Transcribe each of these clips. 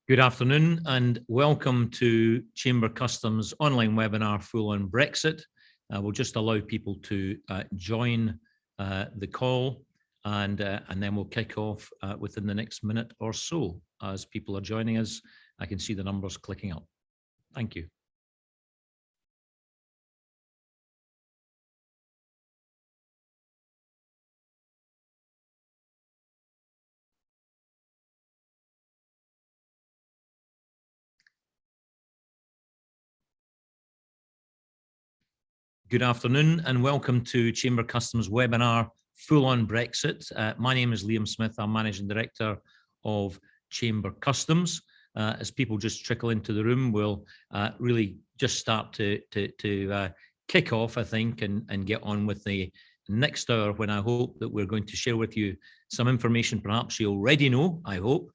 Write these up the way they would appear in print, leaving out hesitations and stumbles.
Good afternoon and welcome to Chamber Customs online webinar full on Brexit. We'll just allow people to join the call and then we'll kick off within the next minute or so. As people are joining us, I can see the numbers clicking up. Thank you. Good afternoon and welcome to Chamber Customs webinar full on Brexit. My name is Liam Smith. I'm Managing Director of Chamber Customs. As people just trickle into the room, we'll really just start to kick off, I think, and get on with the next hour, when I hope that we're going to share with you some information perhaps you already know, I hope,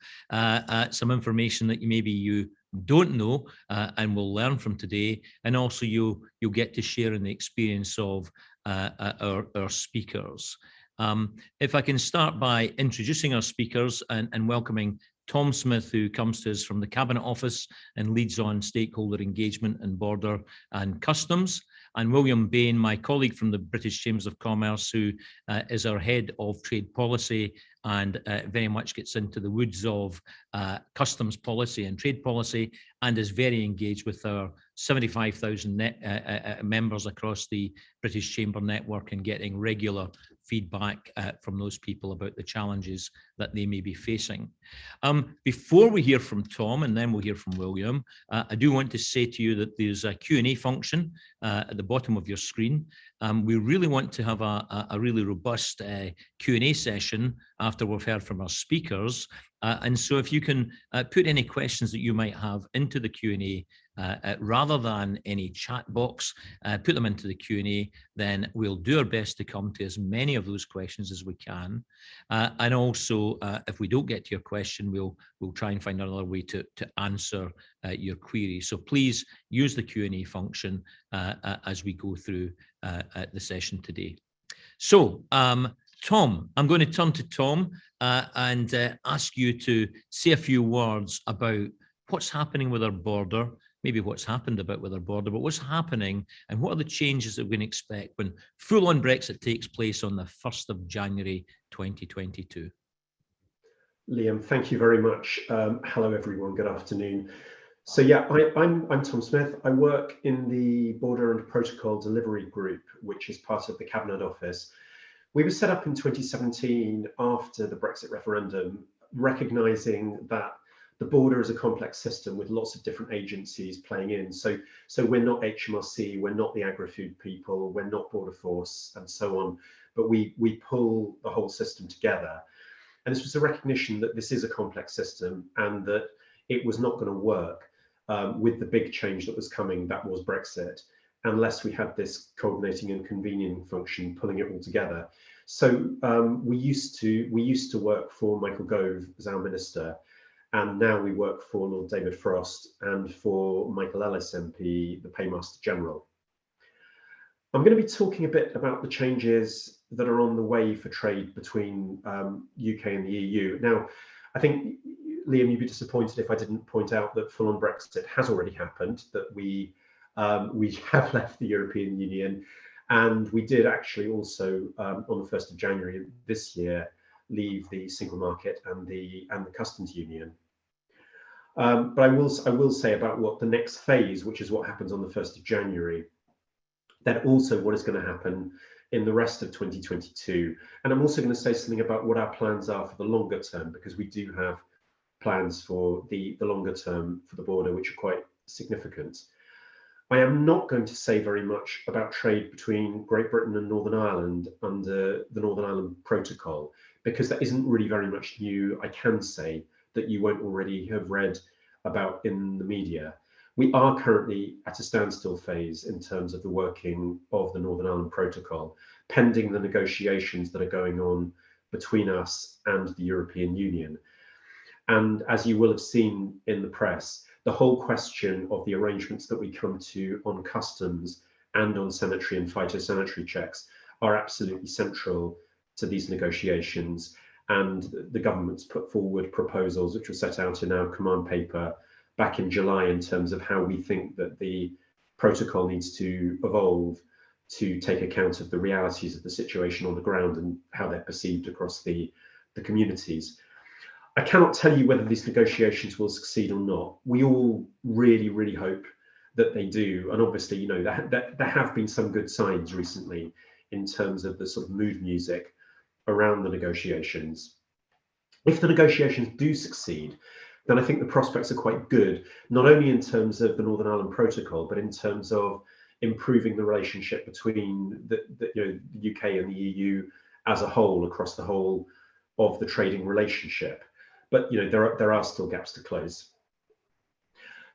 some information that maybe you don't know and will learn from today, and also you'll get to share in the experience of our speakers. If I can start by introducing our speakers and welcoming Tom Smith, who comes to us from the Cabinet Office and leads on stakeholder engagement and border and customs, and William Bain, my colleague from the British Chambers of Commerce, who is our head of trade policy and very much gets into the woods of customs policy and trade policy, and is very engaged with our 75,000 members across the British Chamber network and getting regular feedback from those people about the challenges that they may be facing. Before we hear from Tom, and then we'll hear from William, I do want to say to you that there's a Q&A function at the bottom of your screen. We really want to have a really robust Q&A session after we've heard from our speakers. And so if you can put any questions that you might have into the Q&A rather than any chat box, put them into the Q&A, then we'll do our best to come to as many of those questions as we can. And also, if we don't get to your question, we'll try and find another way to answer your query. So please use the Q&A function as we go through the session today. So, Tom, I'm going to turn to Tom and ask you to say a few words about what's happening with our border, maybe what's happened about with our border, but what's happening and what are the changes that we can expect when full-on Brexit takes place on the 1st of January 2022. Liam, thank you very much. Hello, everyone. Good afternoon. So yeah, I'm Tom Smith. I work in the Border and Protocol Delivery Group, which is part of the Cabinet Office. We were set up in 2017 after the Brexit referendum, recognising that the border is a complex system with lots of different agencies playing in. So we're not HMRC, we're not the agri-food people, we're not Border Force and so on, but we pull the whole system together. And this was a recognition that this is a complex system and that it was not going to work with the big change that was coming, that was Brexit, unless we had this coordinating and convening function pulling it all together. So we used to work for Michael Gove as our minister, and now we work for Lord David Frost and for Michael Ellis MP, the Paymaster General. I'm going to be talking a bit about the changes that are on the way for trade between UK and the EU. Now, I think, Liam, you'd be disappointed if I didn't point out that full-on Brexit has already happened, that we have left the European Union, and we did actually also on the 1st of January this year leave the single market and the customs union. But I will say about what the next phase, which is what happens on the 1st of January, then also what is going to happen in the rest of 2022. And I'm also going to say something about what our plans are for the longer term, because we do have plans for the longer term for the border, which are quite significant. I am not going to say very much about trade between Great Britain and Northern Ireland under the Northern Ireland Protocol, because that isn't really very much new. I can say that you won't already have read about in the media. We are currently at a standstill phase in terms of the working of the Northern Ireland Protocol, pending the negotiations that are going on between us and the European Union. And as you will have seen in the press, the whole question of the arrangements that we come to on customs and on sanitary and phytosanitary checks are absolutely central to these negotiations. and the government's put forward proposals which were set out in our command paper back in July in terms of how we think that the protocol needs to evolve to take account of the realities of the situation on the ground and how they're perceived across the communities. I cannot tell you whether these negotiations will succeed or not. We all really, really hope that they do. And obviously, you know, there have been some good signs recently in terms of the sort of mood music around the negotiations. If the negotiations do succeed, then I think the prospects are quite good, not only in terms of the Northern Ireland Protocol, but in terms of improving the relationship between the UK and the EU as a whole, across the whole of the trading relationship. But you know, there are still gaps to close.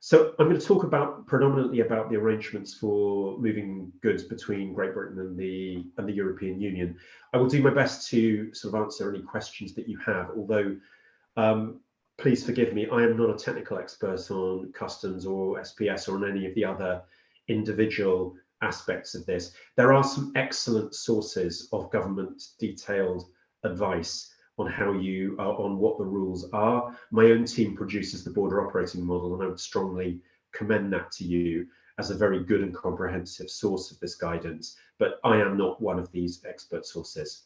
So I'm going to talk predominantly about the arrangements for moving goods between Great Britain and the European Union. I will do my best to sort of answer any questions that you have, although please forgive me, I am not a technical expert on customs or SPS or on any of the other individual aspects of this. There are some excellent sources of government detailed advice on on what the rules are. My own team produces the border operating model, and I would strongly commend that to you as a very good and comprehensive source of this guidance, but I am not one of these expert sources.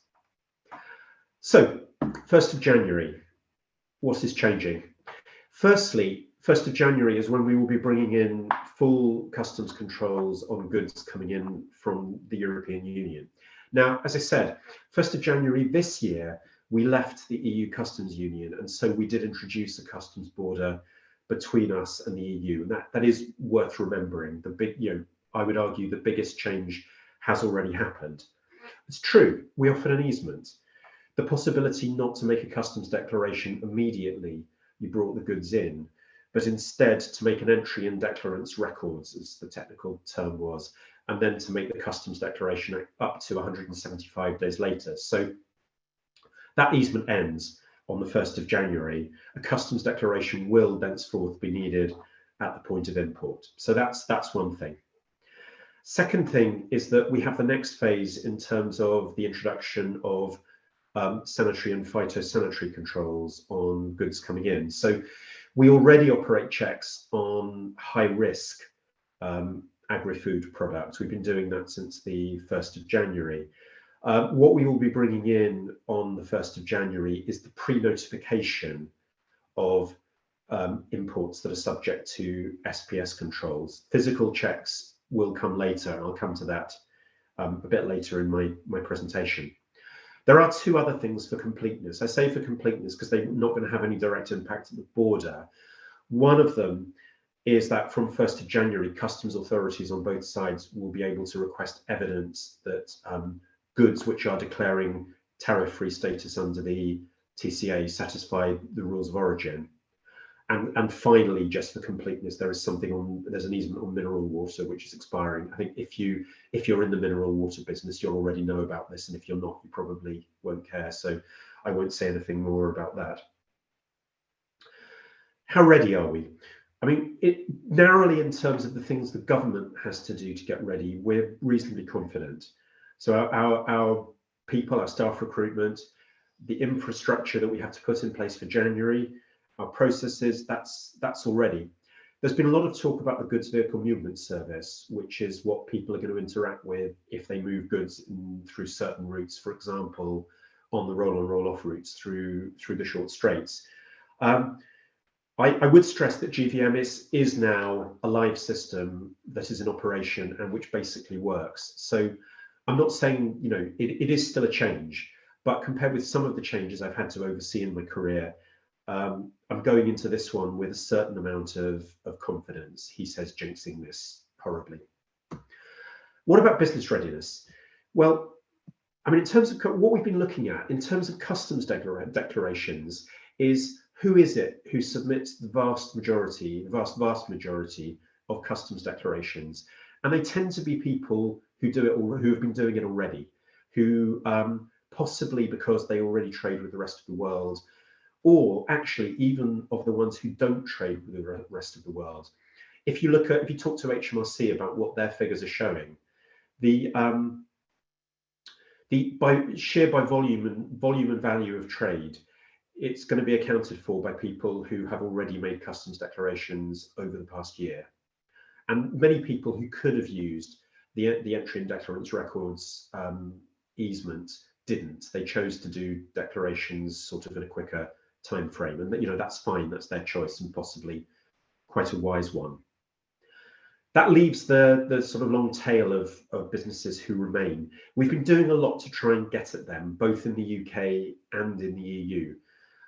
So 1st of January, what is changing? Firstly, 1st of January is when we will be bringing in full customs controls on goods coming in from the European Union. Now, as I said, 1st of January this year, we left the EU customs union, and so we did introduce a customs border between us and the EU, and that is worth remembering. The big, I would argue the biggest change has already happened. It's true, we offered an easement, the possibility not to make a customs declaration immediately you brought the goods in, but instead to make an entry in declarant's records, as the technical term was, and then to make the customs declaration up to 175 days later. So that easement ends on the 1st of January. A customs declaration will thenceforth be needed at the point of import. So that's one thing. Second thing is that we have the next phase in terms of the introduction of sanitary and phytosanitary controls on goods coming in. So we already operate checks on high risk agri-food products. We've been doing that since the 1st of January. What we will be bringing in on the 1st of January is the pre-notification of imports that are subject to SPS controls. Physical checks will come later, and I'll come to that a bit later in my presentation. There are two other things for completeness. I say for completeness because they're not going to have any direct impact at the border. One of them is that from 1st of January, customs authorities on both sides will be able to request evidence that goods which are declaring tariff-free status under the TCA satisfy the rules of origin. And finally, just for completeness, there's an easement on mineral water which is expiring. I think if you're in the mineral water business, you'll already know about this, and if you're not, you probably won't care. So I won't say anything more about that. How ready are we? I mean, narrowly in terms of the things the government has to do to get ready, we're reasonably confident. So our people, our staff recruitment, the infrastructure that we have to put in place for January, our processes, that's already. There's been a lot of talk about the goods vehicle movement service, which is what people are going to interact with if they move goods through certain routes, for example, on the roll-on, roll-off routes through the short straits. I would stress that GVM is now a live system that is in operation and which basically works. So I'm not saying, it is still a change, but compared with some of the changes I've had to oversee in my career, I'm going into this one with a certain amount of confidence. He says, jinxing this horribly. What about business readiness? Well, I mean, in terms of what we've been looking at, in terms of customs declarations, is who is it who submits the vast majority of customs declarations? And they tend to be people who do it, or who have been doing it already, who possibly because they already trade with the rest of the world, or actually even of the ones who don't trade with the rest of the world. If you talk to HMRC about what their figures are showing, the by volume and value of trade, it's going to be accounted for by people who have already made customs declarations over the past year. And many people who could have used the entry in declarants records easement didn't. They chose to do declarations sort of in a quicker time frame, and that's fine. That's their choice, and possibly quite a wise one. That leaves the sort of long tail of businesses who remain. We've been doing a lot to try and get at them, both in the UK and in the EU.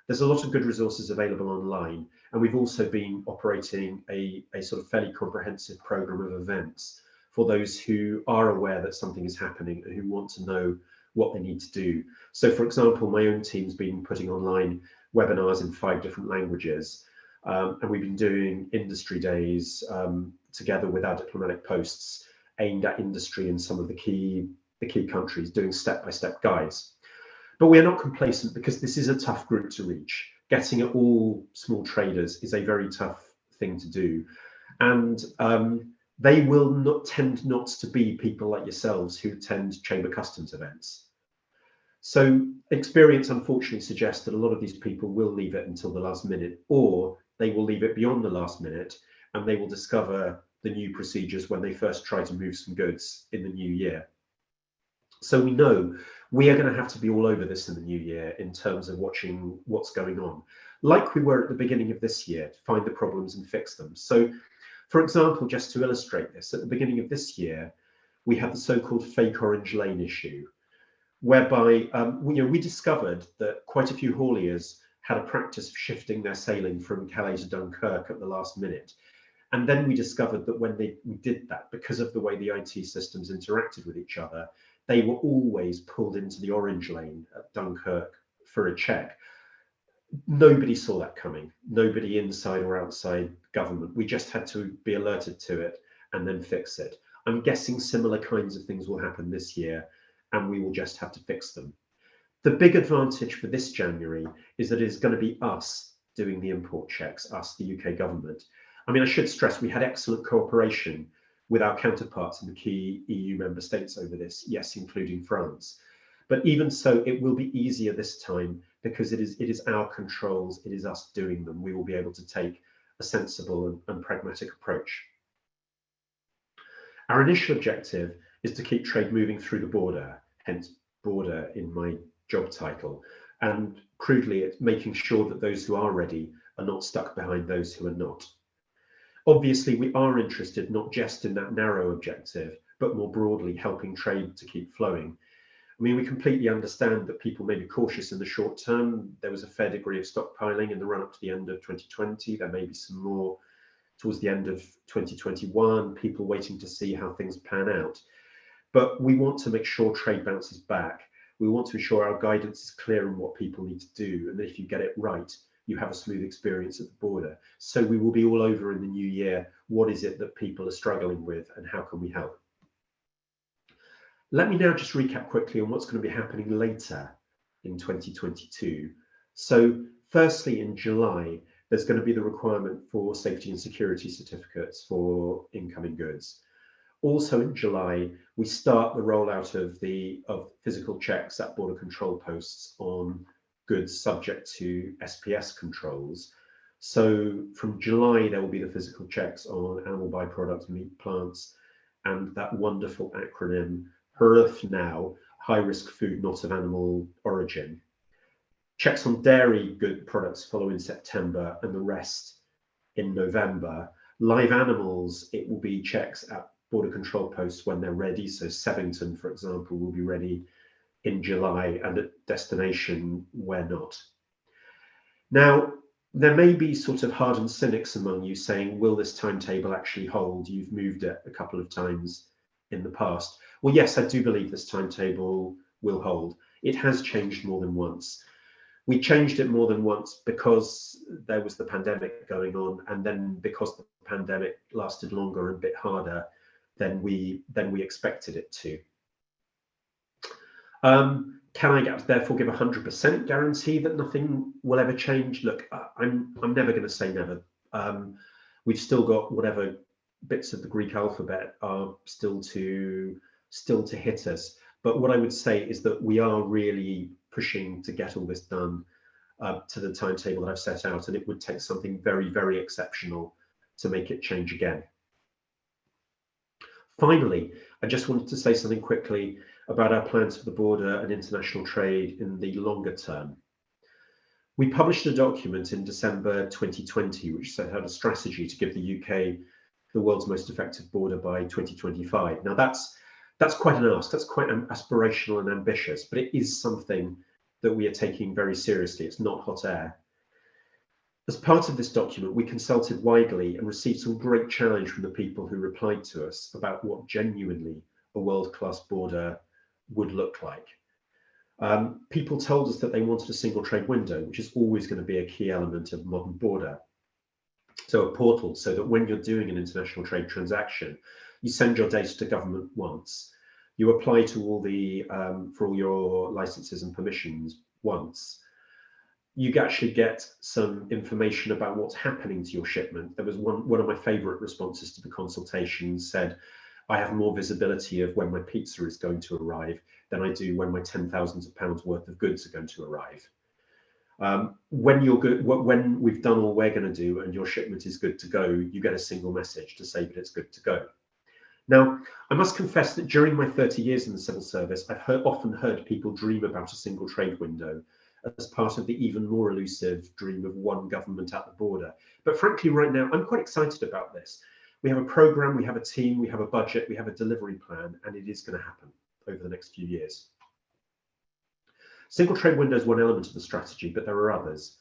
There's a lot of good resources available online, and we've also been operating a sort of fairly comprehensive program of events for those who are aware that something is happening and who want to know what they need to do. So, for example, my own team's been putting online webinars in 5 different languages, and we've been doing industry days together with our diplomatic posts aimed at industry in some of the key countries, doing step-by-step guides. But we are not complacent, because this is a tough group to reach. Getting at all small traders is a very tough thing to do, and they will tend not to be people like yourselves who attend Chamber Customs events. So experience unfortunately suggests that a lot of these people will leave it until the last minute, or they will leave it beyond the last minute, and they will discover the new procedures when they first try to move some goods in the new year. So we know we are going to have to be all over this in the new year in terms of watching what's going on, like we were at the beginning of this year, to find the problems and fix them. So, for example, just to illustrate this, at the beginning of this year, we had the so-called fake orange lane issue, whereby we discovered that quite a few hauliers had a practice of shifting their sailing from Calais to Dunkirk at the last minute. And then we discovered that when we did that, because of the way the IT systems interacted with each other, they were always pulled into the orange lane at Dunkirk for a check. Nobody saw that coming, nobody inside or outside government. We just had to be alerted to it and then fix it. I'm guessing similar kinds of things will happen this year, and we will just have to fix them. The big advantage for this January is that it is going to be us doing the import checks, us, the UK government. I mean, I should stress we had excellent cooperation with our counterparts in the key EU member states over this, yes, including France. But even so, it will be easier this time, because it is our controls, it is us doing them. We will be able to take a sensible and pragmatic approach. Our initial objective is to keep trade moving through the border, hence border in my job title. And crudely, it's making sure that those who are ready are not stuck behind those who are not. Obviously, we are interested not just in that narrow objective, but more broadly helping trade to keep flowing. I mean, we completely understand that people may be cautious in the short term. There was a fair degree of stockpiling in the run up to the end of 2020. There may be some more towards the end of 2021, people waiting to see how things pan out. But we want to make sure trade bounces back. We want to ensure our guidance is clear on what people need to do, and that if you get it right, you have a smooth experience at the border. So we will be all over in the new year. What is it that people are struggling with, and how can we help? Let me now just recap quickly on what's going to be happening later in 2022. So firstly, in July, there's going to be the requirement for safety and security certificates for incoming goods. Also in July, we start the rollout of physical checks at border control posts on goods subject to SPS controls. So from July, there will be the physical checks on animal byproducts, meat, plants, and that wonderful acronym, HRF now, high risk food not of animal origin. Checks on dairy good products follow in September, and the rest in November. Live animals, it will be checks at border control posts when they're ready. So Sevington, for example, will be ready in July, and at destination where not. Now, there may be sort of hardened cynics among you saying, will this timetable actually hold? You've moved it a couple of times in the past. Well, yes, I do believe this timetable will hold. It has changed more than once. We changed it more than once because there was the pandemic going on, and then because the pandemic lasted longer and a bit harder than we expected it to. Can I therefore give 100% guarantee that nothing will ever change? Look, I'm never going to say never. We've still got whatever bits of the Greek alphabet are still to hit us. But what I would say is that we are really pushing to get all this done to the timetable that I've set out, and it would take something very, very exceptional to make it change again. Finally, I just wanted to say something quickly about our plans for the border and international trade in the longer term. We published a document in December 2020, which set out a strategy to give the UK the world's most effective border by 2025. Now that's quite an ask, that's quite aspirational and ambitious, but it is something that we are taking very seriously. It's not hot air. As part of this document, we consulted widely and received some great challenge from the people who replied to us about what genuinely a world-class border would look like. People told us that they wanted a single trade window, which is always going to be a key element of modern border. So a portal, so that when you're doing an international trade transaction, you send your data to government once, you apply to all the for all your licenses and permissions once, you actually get some information about what's happening to your shipment. There was one of my favorite responses to the consultation said, I have more visibility of when my pizza is going to arrive than I do when my £10,000 worth of goods are going to arrive. When we've done all we're going to do and your shipment is good to go, you get a single message to say that it's good to go. Now, I must confess that during my 30 years in the civil service, I've often heard people dream about a single trade window as part of the even more elusive dream of one government at the border. But frankly, right now, I'm quite excited about this. We have a program, we have a team, we have a budget, we have a delivery plan, and it is going to happen over the next few years. Single trade window is one element of the strategy, but there are others.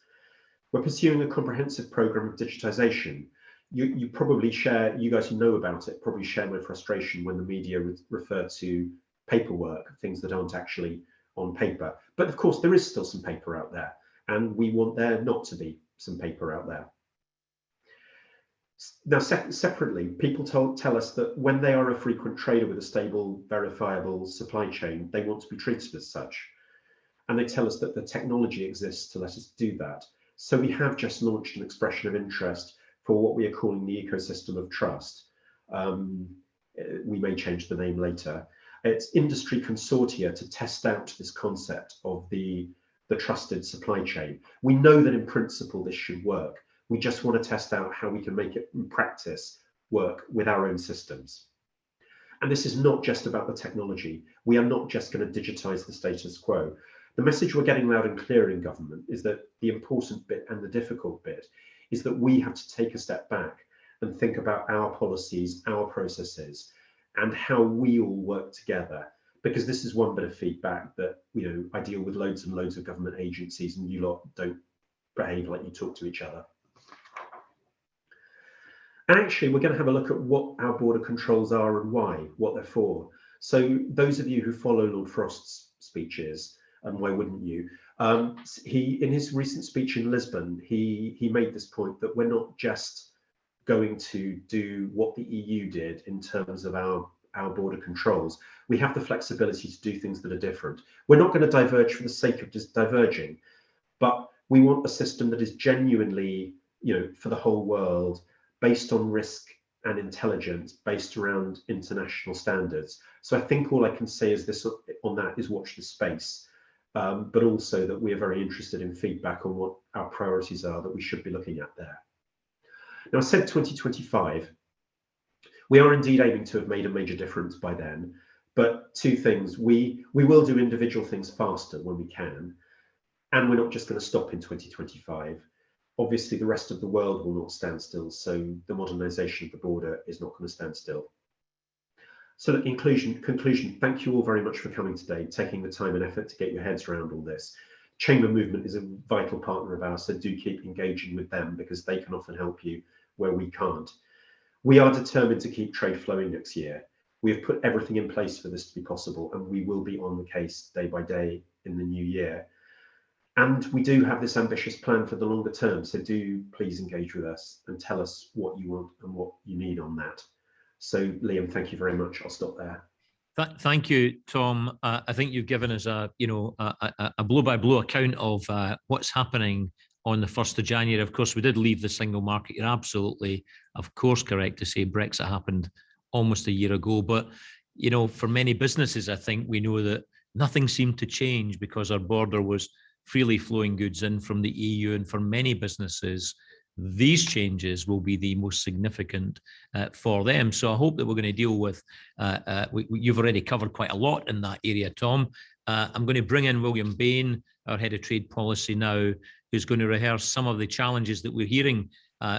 We're pursuing a comprehensive program of digitization. You probably share, you guys who know about it, probably share my frustration when the media refer to paperwork, things that aren't actually on paper. But of course, there is still some paper out there, and we want there not to be some paper out there. Now, separately, people tell us that when they are a frequent trader with a stable, verifiable supply chain, they want to be treated as such. And they tell us that the technology exists to let us do that. So we have just launched an expression of interest for what we are calling the ecosystem of trust. We may change the name later. It's industry consortia to test out this concept of the trusted supply chain. We know that in principle this should work. We just want to test out how we can make it in practice work with our own systems. And this is not just about the technology. We are not just going to digitize the status quo. The message we're getting loud and clear in government is that the important bit and the difficult bit is that we have to take a step back and think about our policies, our processes, and how we all work together. Because this is one bit of feedback that, you know, I deal with loads and loads of government agencies and you lot don't behave like you talk to each other. And actually, we're going to have a look at what our border controls are and why, what they're for. So those of you who follow Lord Frost's speeches, and why wouldn't you? In his recent speech in Lisbon, he made this point that we're not just going to do what the EU did in terms of our border controls. We have the flexibility to do things that are different. We're not going to diverge for the sake of just diverging, but we want a system that is genuinely, you know, for the whole world, based on risk and intelligence, based around international standards. So I think all I can say is this on that is watch this space, but also that we are very interested in feedback on what our priorities are that we should be looking at there. Now, I said 2025. We are indeed aiming to have made a major difference by then, but two things. We will do individual things faster when we can, and we're not just going to stop in 2025. Obviously, the rest of the world will not stand still, so the modernisation of the border is not going to stand still. So in conclusion, thank you all very much for coming today, taking the time and effort to get your heads around all this. Chamber Movement is a vital partner of ours, so do keep engaging with them because they can often help you where we can't. We are determined to keep trade flowing next year. We have put everything in place for this to be possible, and we will be on the case day by day in the new year. And we do have this ambitious plan for the longer term, so do please engage with us and tell us what you want and what you need on that. So Liam, thank you very much. I'll stop there. Thank you, Tom. I think you've given us a blow-by-blow account of what's happening on the 1st of January. Of course, we did leave the single market. You're absolutely, of course, correct to say Brexit happened almost a year ago. But you know, for many businesses, I think we know that nothing seemed to change because our border was freely flowing goods in from the EU. And for many businesses, these changes will be the most significant for them. So I hope that we're going to deal with, you've already covered quite a lot in that area, Tom. I'm going to bring in William Bain, our head of trade policy now, who's going to rehearse some of the challenges that we're hearing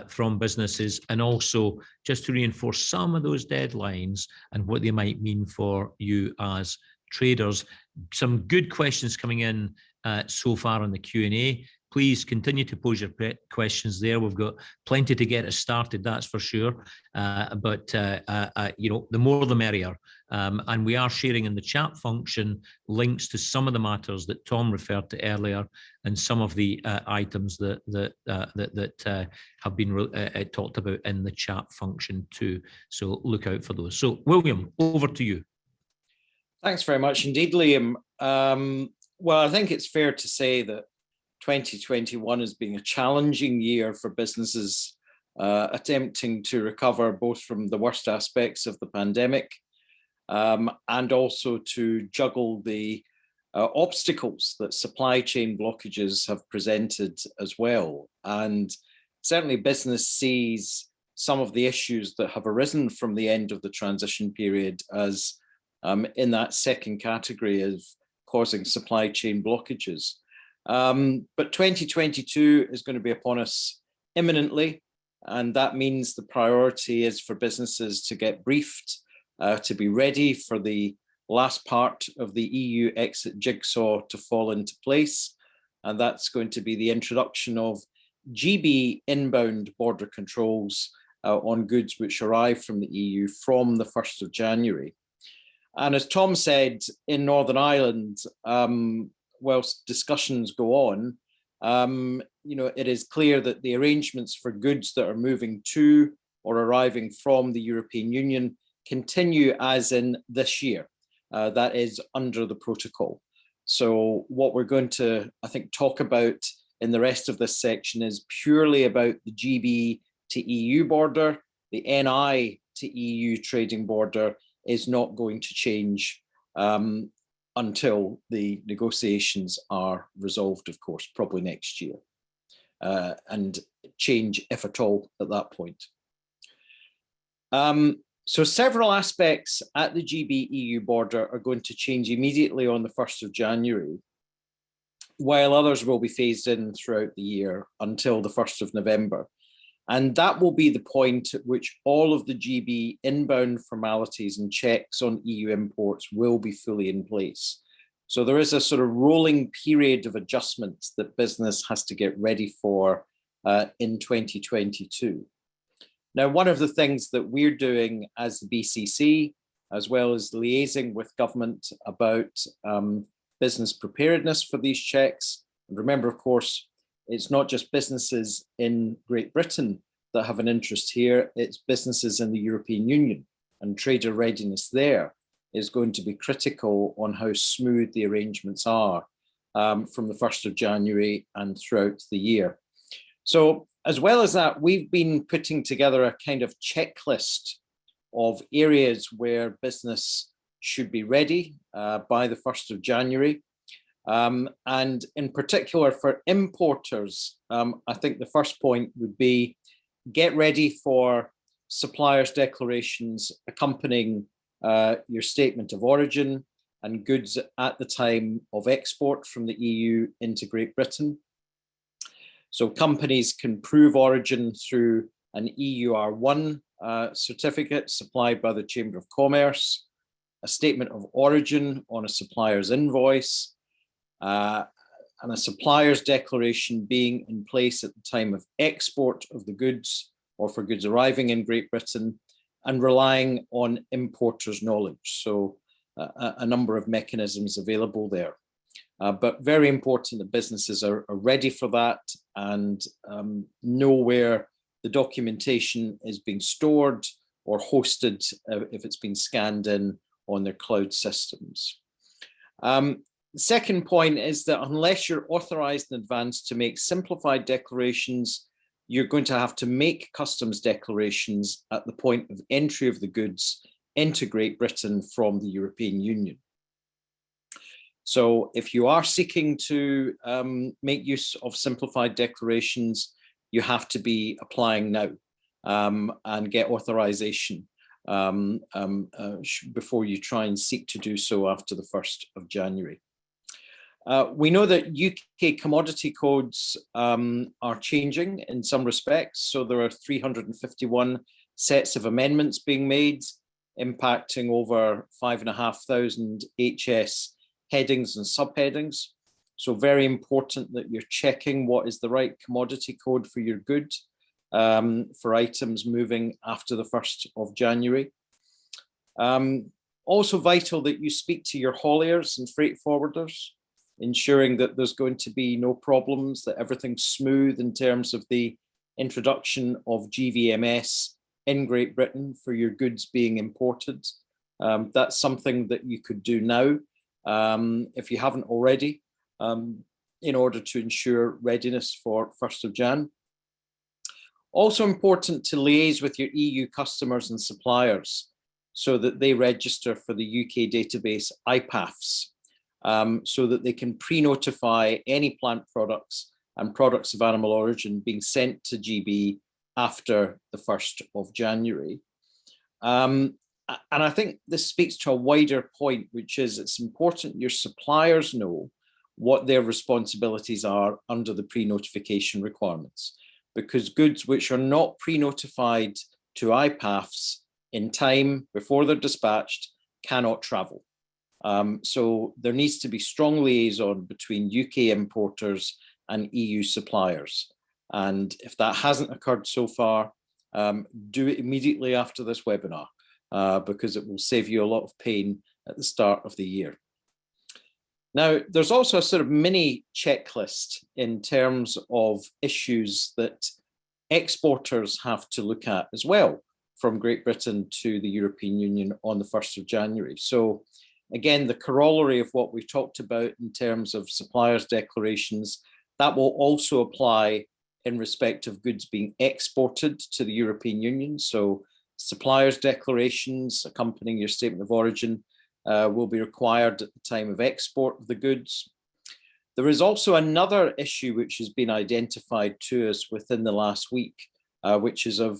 from businesses, and also just to reinforce some of those deadlines and what they might mean for you as traders. Some good questions coming in so far on the Q&A. Please continue to pose your questions there. We've got plenty to get us started, that's for sure. You know, the more the merrier. And we are sharing in the chat function links to some of the matters that Tom referred to earlier, and some of the items that have been talked about in the chat function too. So look out for those. So William, over to you. Thanks very much indeed, Liam. Well, I think it's fair to say that 2021 has been a challenging year for businesses attempting to recover both from the worst aspects of the pandemic and also to juggle the obstacles that supply chain blockages have presented as well. And certainly business sees some of the issues that have arisen from the end of the transition period as in that second category of causing supply chain blockages. But 2022 is going to be upon us imminently, and that means the priority is for businesses to get briefed, to be ready for the last part of the EU exit jigsaw to fall into place, and that's going to be the introduction of GB inbound border controls on goods which arrive from the EU from the 1st of January. And as Tom said, in Northern Ireland, whilst discussions go on, you know, it is clear that the arrangements for goods that are moving to or arriving from the European Union continue as in this year. That is under the protocol. So what we're going to, I think, talk about in the rest of this section is purely about the GB to EU border. The NI to EU trading border is not going to change until the negotiations are resolved, of course, probably next year, and change, if at all, at that point. So several aspects at the GB-EU border are going to change immediately on the 1st of January, while others will be phased in throughout the year until the 1st of November. And that will be the point at which all of the GB inbound formalities and checks on EU imports will be fully in place. So there is a sort of rolling period of adjustments that business has to get ready for in 2022. Now, one of the things that we're doing as the BCC, as well as liaising with government about business preparedness for these checks, and remember, of course, it's not just businesses in Great Britain that have an interest here, it's businesses in the European Union, and trader readiness there is going to be critical on how smooth the arrangements are from the 1st of January and throughout the year. So as well as that, we've been putting together a kind of checklist of areas where business should be ready by the 1st of January. And in particular for importers, I think the first point would be get ready for suppliers' declarations accompanying your statement of origin and goods at the time of export from the EU into Great Britain. So companies can prove origin through an EUR1 certificate supplied by the Chamber of Commerce, a statement of origin on a supplier's invoice, and a supplier's declaration being in place at the time of export of the goods or for goods arriving in Great Britain, and relying on importers' knowledge. So a number of mechanisms available there. But very important that businesses are ready for that and know where the documentation is being stored or hosted if it's been scanned in on their cloud systems. The second point is that unless you're authorized in advance to make simplified declarations, you're going to have to make customs declarations at the point of entry of the goods into Great Britain from the European Union. So if you are seeking to make use of simplified declarations, you have to be applying now and get authorization before you try and seek to do so after the 1st of January. We know that UK commodity codes are changing in some respects. So there are 351 sets of amendments being made, impacting over 5,500 HS headings and subheadings. So very important that you're checking what is the right commodity code for your good for items moving after the 1st of January. Also vital that you speak to your hauliers and freight forwarders, ensuring that there's going to be no problems, that everything's smooth in terms of the introduction of GVMS in Great Britain for your goods being imported. That's something that you could do now if you haven't already, in order to ensure readiness for 1st of Jan. Also important to liaise with your EU customers and suppliers so that they register for the UK database IPAFs, so that they can pre-notify any plant products and products of animal origin being sent to GB after the 1st of January. And I think this speaks to a wider point, which is it's important your suppliers know what their responsibilities are under the pre-notification requirements, because goods which are not pre-notified to IPAFs in time before they're dispatched cannot travel. So there needs to be strong liaison between UK importers and EU suppliers. And if that hasn't occurred so far, do it immediately after this webinar, because it will save you a lot of pain at the start of the year. Now, there's also a sort of mini checklist in terms of issues that exporters have to look at as well from Great Britain to the European Union on the 1st of January. So again, the corollary of what we've talked about in terms of suppliers' declarations, that will also apply in respect of goods being exported to the European Union. So suppliers' declarations accompanying your statement of origin will be required at the time of export of the goods. There is also another issue which has been identified to us within the last week, which is of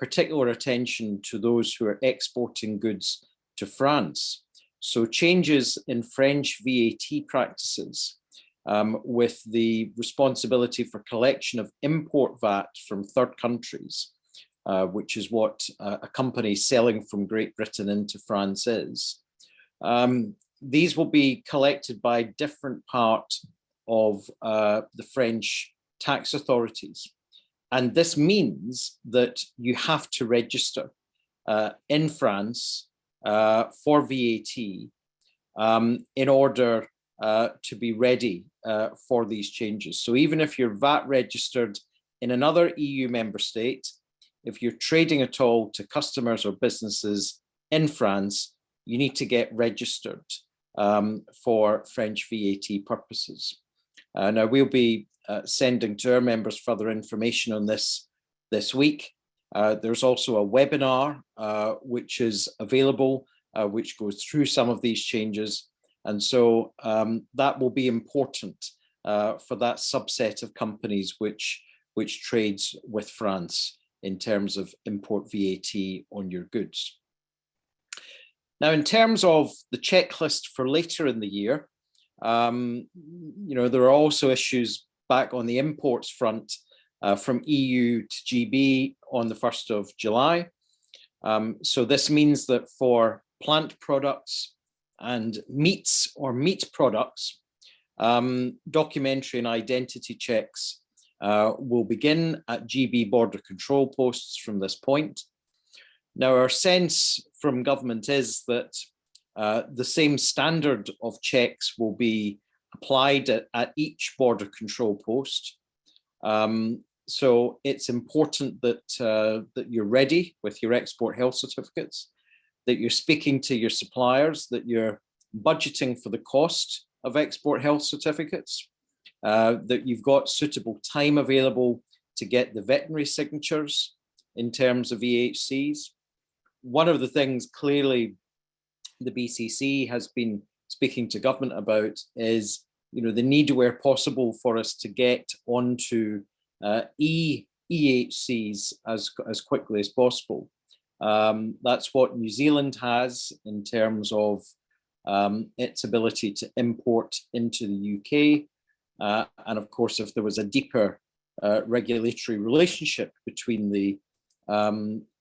particular attention to those who are exporting goods to France. So changes in French VAT practices with the responsibility for collection of import VAT from third countries, which is what a company selling from Great Britain into France is. These will be collected by different part of the French tax authorities. And this means that you have to register in France for VAT in order to be ready for these changes. So even if you're VAT registered in another EU member state, if you're trading at all to customers or businesses in France, you need to get registered for French VAT purposes. Now we'll be sending to our members further information on this week. There's also a webinar which is available, which goes through some of these changes. And so that will be important for that subset of companies which trades with France in terms of import VAT on your goods. Now, in terms of the checklist for later in the year, there are also issues back on the imports front from EU to GB on the 1st of July. So this means that for plant products and meats or meat products, documentary and identity checks will begin at GB border control posts from this point. Now, our sense from government is that the same standard of checks will be applied at each border control post. So it's important that, that you're ready with your export health certificates, that you're speaking to your suppliers, that you're budgeting for the cost of export health certificates, that you've got suitable time available to get the veterinary signatures in terms of EHCs. one of the things clearly the BCC has been speaking to government about is, the need where possible for us to get onto EHCs as quickly as possible. That's what New Zealand has in terms of its ability to import into the UK. And of course, if there was a deeper regulatory relationship between the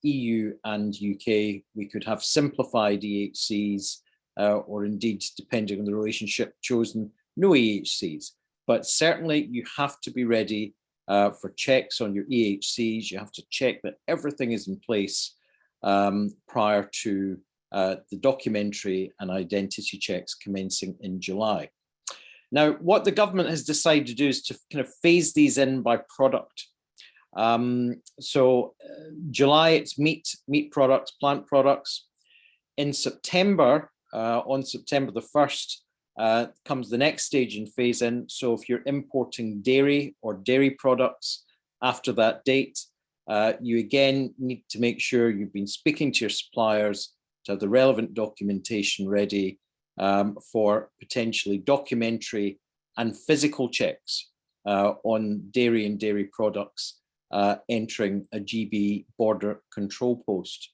EU and UK, we could have simplified EHCs, or indeed, depending on the relationship chosen, no EHCs. But certainly you have to be ready for checks on your EHCs. You have to check that everything is in place prior to the documentary and identity checks commencing in July. Now, what the government has decided to do is to kind of phase these in by product. July, it's meat products, plant products. In September, on September the 1st, comes the next stage in phase in. So if you're importing dairy or dairy products after that date, you again need to make sure you've been speaking to your suppliers to have the relevant documentation ready for potentially documentary and physical checks on dairy and dairy products entering a GB border control post.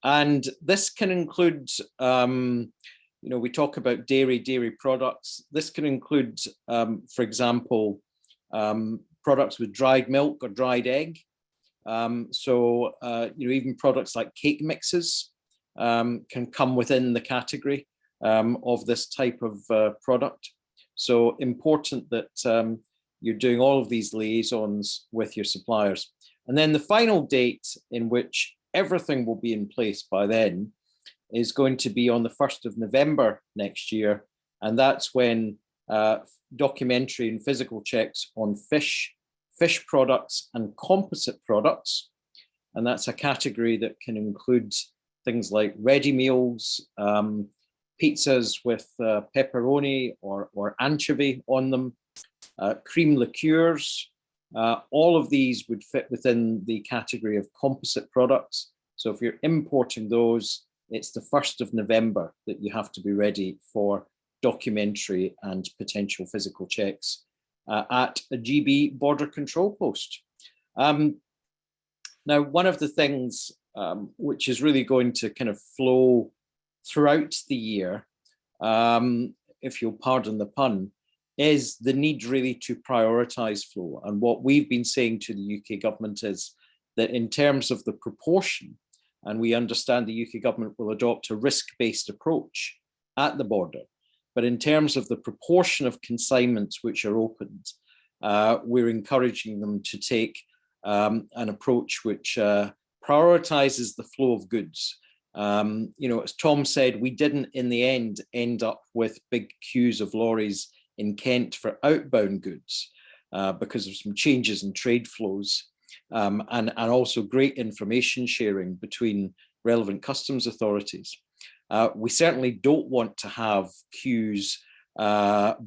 And this can include, we talk about dairy products. This can include, for example, products with dried milk or dried egg. Even products like cake mixes can come within the category of this type of product. So important that you're doing all of these liaisons with your suppliers. And then the final date in which everything will be in place by then is going to be on the 1st of November next year. And that's when documentary and physical checks on fish products and composite products. And that's a category that can include things like ready meals, pizzas with pepperoni or anchovy on them, cream liqueurs. All of these would fit within the category of composite products. So if you're importing those, it's the 1st of November that you have to be ready for documentary and potential physical checks at a GB border control post. Now, one of the things which is really going to kind of flow throughout the year, if you'll pardon the pun, is the need really to prioritise flow. And what we've been saying to the UK government is that in terms of the proportion, and we understand the UK government will adopt a risk-based approach at the border, but in terms of the proportion of consignments which are opened, we're encouraging them to take an approach which prioritises the flow of goods. As Tom said, we didn't in the end up with big queues of lorries in Kent for outbound goods because of some changes in trade flows and also great information sharing between relevant customs authorities. We certainly don't want to have queues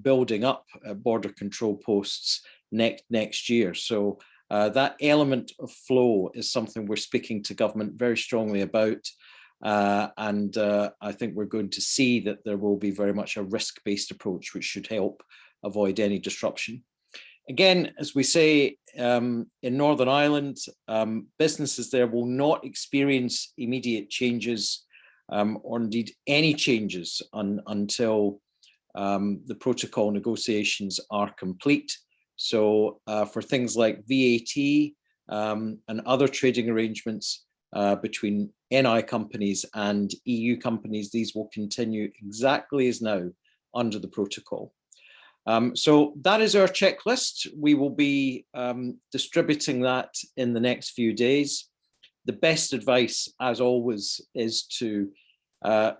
building up at border control posts next year. So that element of flow is something we're speaking to government very strongly about. And I think we're going to see that there will be very much a risk-based approach, which should help avoid any disruption. Again, as we say, in Northern Ireland, businesses there will not experience immediate changes or indeed any changes until the protocol negotiations are complete. So for things like VAT and other trading arrangements between NI companies and EU companies, these will continue exactly as now under the protocol. So that is our checklist. We will be distributing that in the next few days. The best advice, as always, is to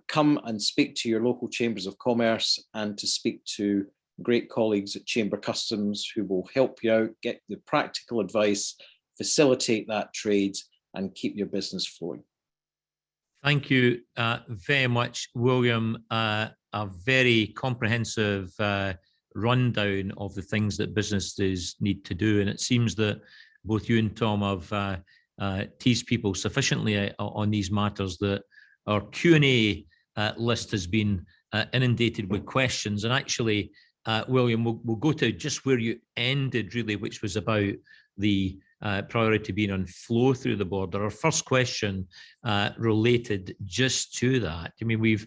come and speak to your local chambers of commerce and to speak to great colleagues at Chamber Customs who will help you out, get the practical advice, facilitate that trade and keep your business flowing. Thank you very much, William. A very comprehensive rundown of the things that businesses need to do. And it seems that both you and Tom have tease people sufficiently on these matters that our Q&A list has been inundated with questions. And actually, William, we'll go to just where you ended, really, which was about the priority being on flow through the border. Our first question related just to that. I mean, we've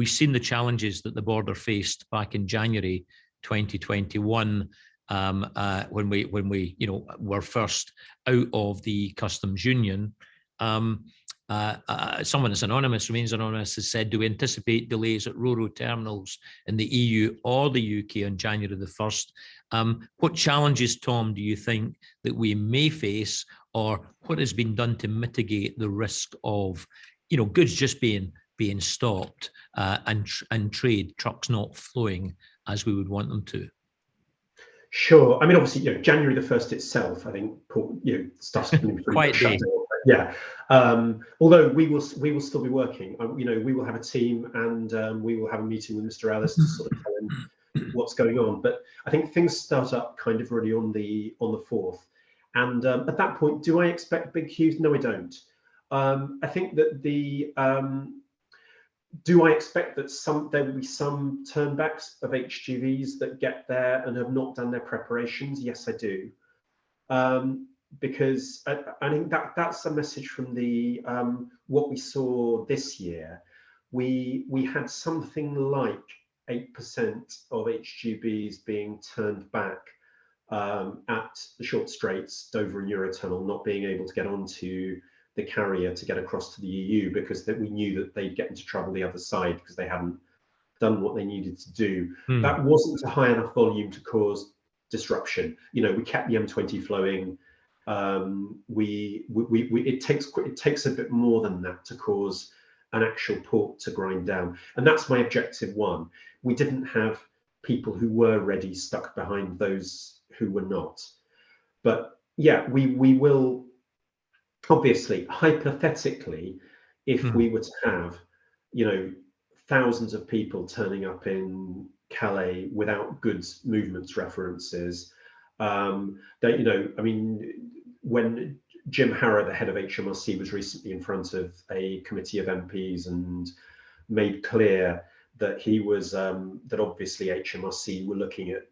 seen the challenges that the border faced back in January 2021 when we were first out of the customs union. Someone that's anonymous, remains anonymous, has said, do we anticipate delays at Ro-Ro terminals in the EU or the UK on January the 1st? What challenges, Tom, do you think that we may face, or what has been done to mitigate the risk of, goods just being stopped and trade, trucks not flowing as we would want them to? Sure. I mean, obviously, January the 1st itself, I think, stuff's been pretty much shut down. Yeah. Although we will still be working. We will have a team, and we will have a meeting with Mr. Ellis to sort of tell him what's going on. But I think things start up kind of really on the 4th. And at that point, do I expect big queues? No, I don't. I think that do I expect that there will be some turnbacks of HGVs that get there and have not done their preparations? Yes, I do. Because I think that's a message from the what we saw this year. We had something like 8% of HGVs being turned back at the short straits, Dover and Eurotunnel, not being able to get onto the carrier to get across to the EU because we knew that they'd get into trouble the other side because they hadn't done what they needed to do. That wasn't a high enough volume to cause disruption. We kept the M20 flowing. It takes a bit more than that to cause an actual port to grind down, and that's my objective one. We didn't have people who were ready stuck behind those who were not. But yeah, we will obviously, hypothetically, if we were to have thousands of people turning up in Calais without goods movements references, when Jim Harrow, the head of HMRC, was recently in front of a committee of MPs and made clear that he was that obviously HMRC were looking at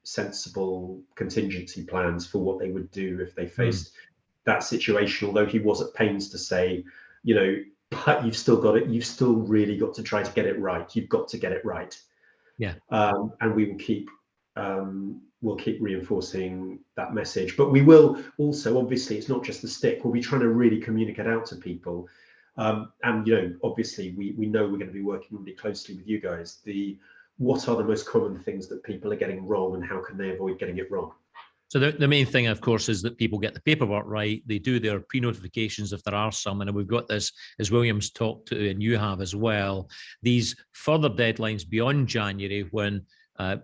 sensible contingency plans for what they would do if they faced that situation. Although he was at pains to say, but you've still really got to try to get it right. You've got to get it right. Yeah. And we will keep reinforcing that message. But we will also, obviously, it's not just the stick. We'll be trying to really communicate out to people. And obviously, we know we're going to be working really closely with you guys. What are the most common things that people are getting wrong, and how can they avoid getting it wrong? So the main thing, of course, is that people get the paperwork right. They do their pre-notifications if there are some. And we've got this, as William's talked to, and you have as well, these further deadlines beyond January when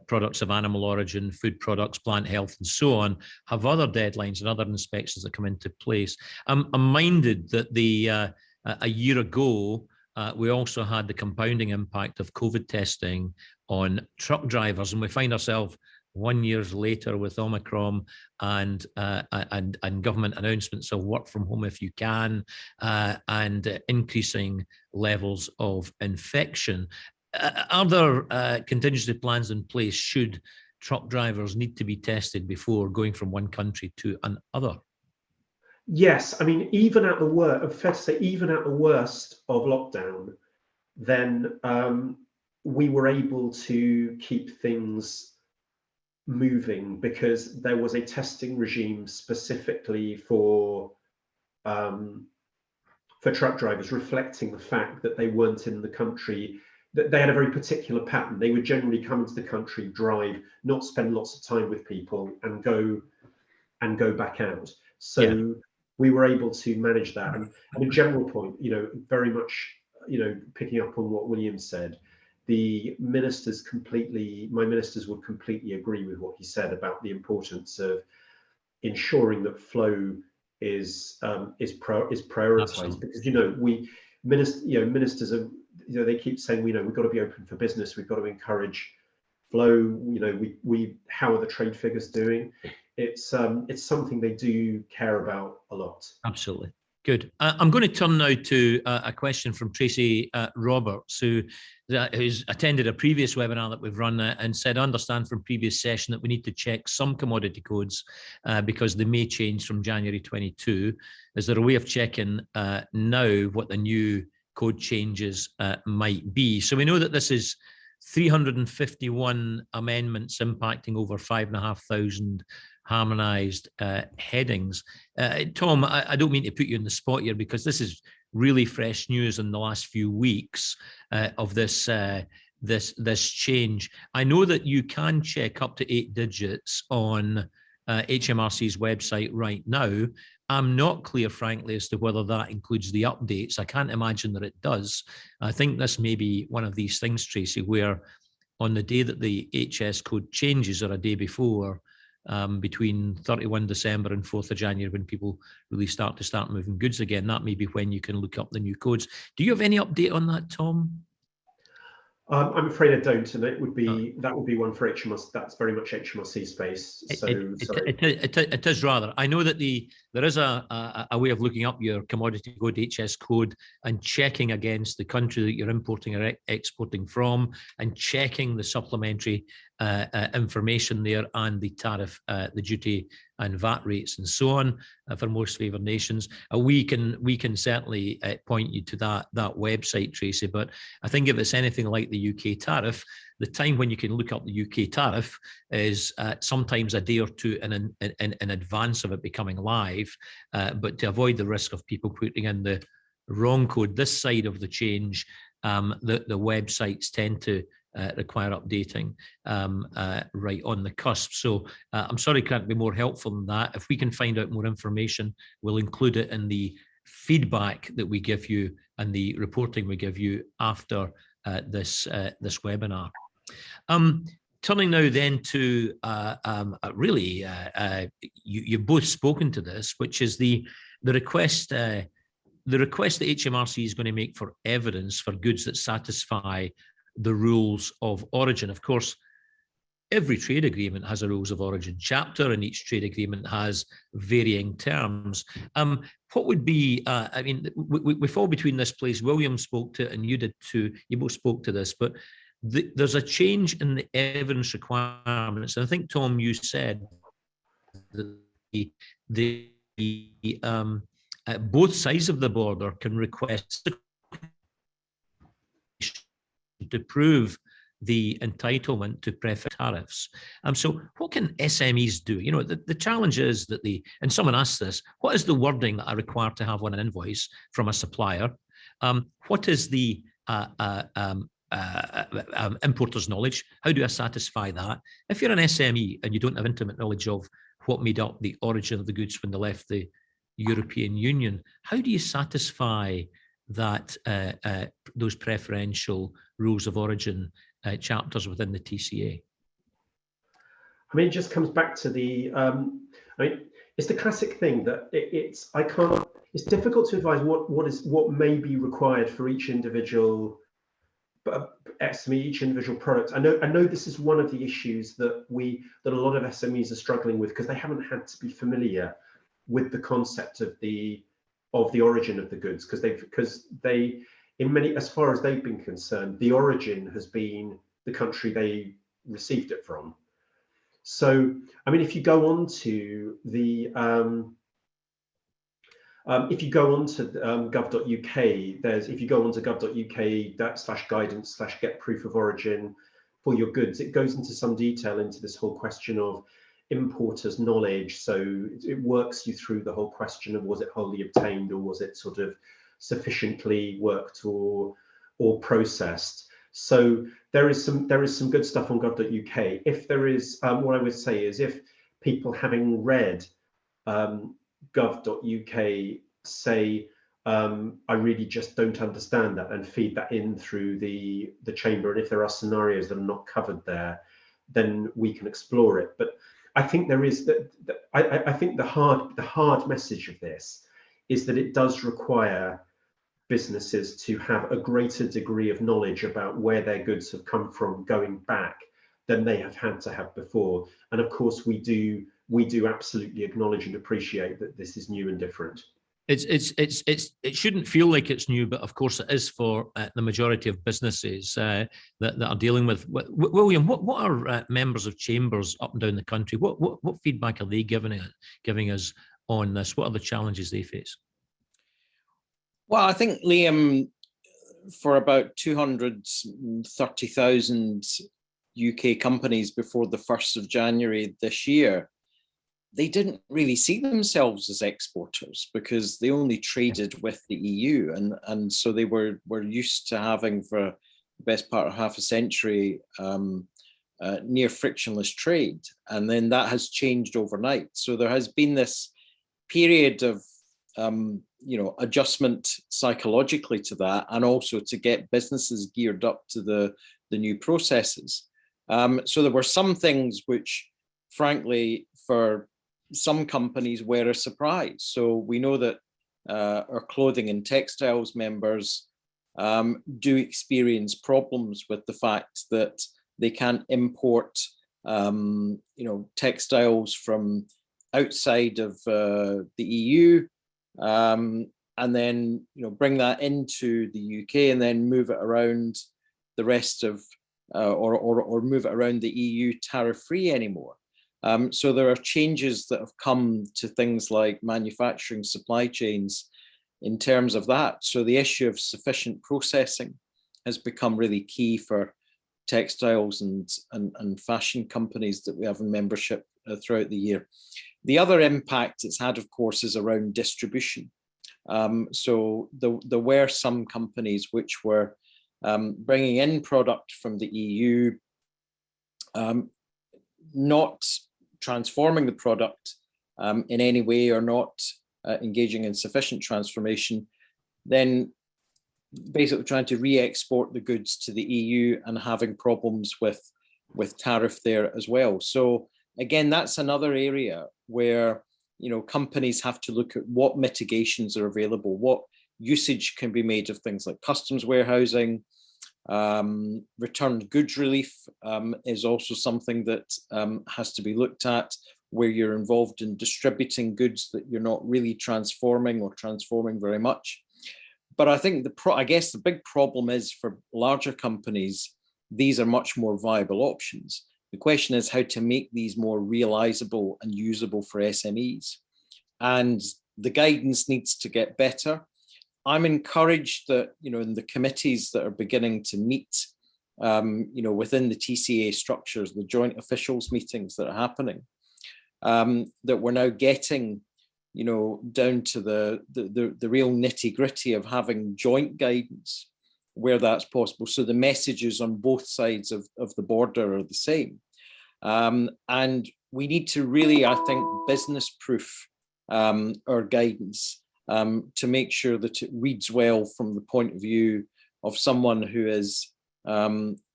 products of animal origin, food products, plant health, and so on, have other deadlines and other inspections that come into place. I'm minded that a year ago, we also had the compounding impact of COVID testing on truck drivers, and we find ourselves 1 year later with Omicron and government announcements of work from home if you can, and increasing levels of infection. Are there contingency plans in place should truck drivers need to be tested before going from one country to another? Yes, I mean, even at the worst, fair to say, even at the worst of lockdown, then we were able to keep things moving because there was a testing regime specifically for truck drivers, reflecting the fact that they weren't in the country, that they had a very particular pattern. They would generally come into the country, drive, not spend lots of time with people, and go back out. So we were able to manage that. And a general point, very much, picking up on what William said, my ministers would completely agree with what he said about the importance of ensuring that flow is prioritized. Absolutely. Because ministers are, they keep saying, we've got to be open for business, we've got to encourage flow. How are the trade figures doing? it's something they do care about a lot. Absolutely. Good. I'm going to turn now to a question from Tracy Roberts, who's attended a previous webinar that we've run and said, I understand from previous session that we need to check some commodity codes because they may change from January 22. Is there a way of checking now what the new code changes might be? So we know that this is 351 amendments impacting over 5,500 harmonized headings. Tom, I don't mean to put you in the spot here because this is really fresh news in the last few weeks of this change. I know that you can check up to 8 digits on HMRC's website right now. I'm not clear, frankly, as to whether that includes the updates. I can't imagine that it does. I think this may be one of these things, Tracy, where on the day that the HS code changes or a day before, between 31 December and 4th of January, when people really start moving goods again, that may be when you can look up the new codes. Do you have any update on that, Tom? I'm afraid I don't, and that would be one for HMRC. That's very much HMRC space. So it is rather. I know that there is a way of looking up your commodity code, HS code, and checking against the country that you're importing or exporting from, and checking the supplementary information there and the tariff, the duty and VAT rates and so on for most favoured nations. We can certainly point you to that website, Tracy, but I think if it's anything like the UK tariff, the time when you can look up the UK tariff is sometimes a day or two in advance of it becoming live, but to avoid the risk of people putting in the wrong code this side of the change, the websites tend to require updating right on the cusp. So I'm sorry, can't be more helpful than that. If we can find out more information, we'll include it in the feedback that we give you and the reporting we give you after this webinar. Turning now then to really, you've both spoken to this, which is the request. The request that HMRC is going to make for evidence for goods that satisfy the rules of origin. Of course, every trade agreement has a rules of origin chapter, and each trade agreement has varying terms. What would be, I mean, we fall between this place. William spoke to it, and you did too. You both spoke to this, but there's a change in the evidence requirements. And I think, Tom, you said that both sides of the border can request to prove the entitlement to preferred tariffs. So what can SMEs do? You know, the challenge is that and someone asked this, what is the wording that I require to have on an invoice from a supplier? What is the importer's knowledge? How do I satisfy that? If you're an SME and you don't have intimate knowledge of what made up the origin of the goods when they left the European Union, how do you satisfy that those preferential rules of origin chapters within the TCA? I mean, it just comes back to the. I mean, it's the classic thing that it's difficult to advise what may be required for each individual SME, each individual product. I know this is one of the issues that a lot of SMEs are struggling with because they haven't had to be familiar with the concept of the origin of the goods, because they in many, as far as they've been concerned, the origin has been the country they received it from. So, I mean, if you go on to the gov.uk, if you go on to gov.uk/guidance/get proof of origin for your goods, it goes into some detail into this whole question of importers' knowledge. So it works you through the whole question of, was it wholly obtained, or was it sort of sufficiently worked or processed? So there is some good stuff on gov.uk. If there is, what I would say is, if people having read gov.uk say, I really just don't understand that, and feed that in through the chamber, and if there are scenarios that are not covered there, then we can explore it. But I think there is I think the hard message of this is that it does require businesses to have a greater degree of knowledge about where their goods have come from going back than they have had to have before. And of course, we do absolutely acknowledge and appreciate that this is new and different. It shouldn't feel like it's new, but of course it is for the majority of businesses that are dealing with. William, what are members of chambers up and down the country? What feedback are they giving us on this? What are the challenges they face? Well, I think, Liam, for about 230,000 UK companies before the 1st of January this year, they didn't really see themselves as exporters because they only traded with the EU. And so they were used to having, for the best part of half a century, near frictionless trade. And then that has changed overnight. So there has been this period of adjustment psychologically to that, and also to get businesses geared up to the new processes. So there were some things which, frankly, for some companies were a surprise. So we know that our clothing and textiles members do experience problems with the fact that they can't import, textiles from outside of the EU, and then bring that into the UK and then move it around the rest of, or move it around the EU tariff-free anymore. So there are changes that have come to things like manufacturing supply chains in terms of that. So the issue of sufficient processing has become really key for textiles and fashion companies that we have in membership throughout the year. The other impact it's had, of course, is around distribution. So there were some companies which were bringing in product from the EU, not transforming the product in any way, or not engaging in sufficient transformation, then basically trying to re-export the goods to the EU and having problems with tariff there as well. So again, that's another area where companies have to look at what mitigations are available, what usage can be made of things like customs warehousing. Returned goods relief is also something that has to be looked at, where you're involved in distributing goods that you're not really transforming or transforming very much. But I think I guess the big problem is, for larger companies, these are much more viable options. The question is how to make these more realizable and usable for SMEs. And the guidance needs to get better. I'm encouraged that, in the committees that are beginning to meet, within the TCA structures, the joint officials meetings that are happening, that we're now getting, down to the real nitty gritty of having joint guidance where that's possible. So the messages on both sides of the border are the same. And we need to really, I think, business proof our guidance to make sure that it reads well from the point of view of someone who is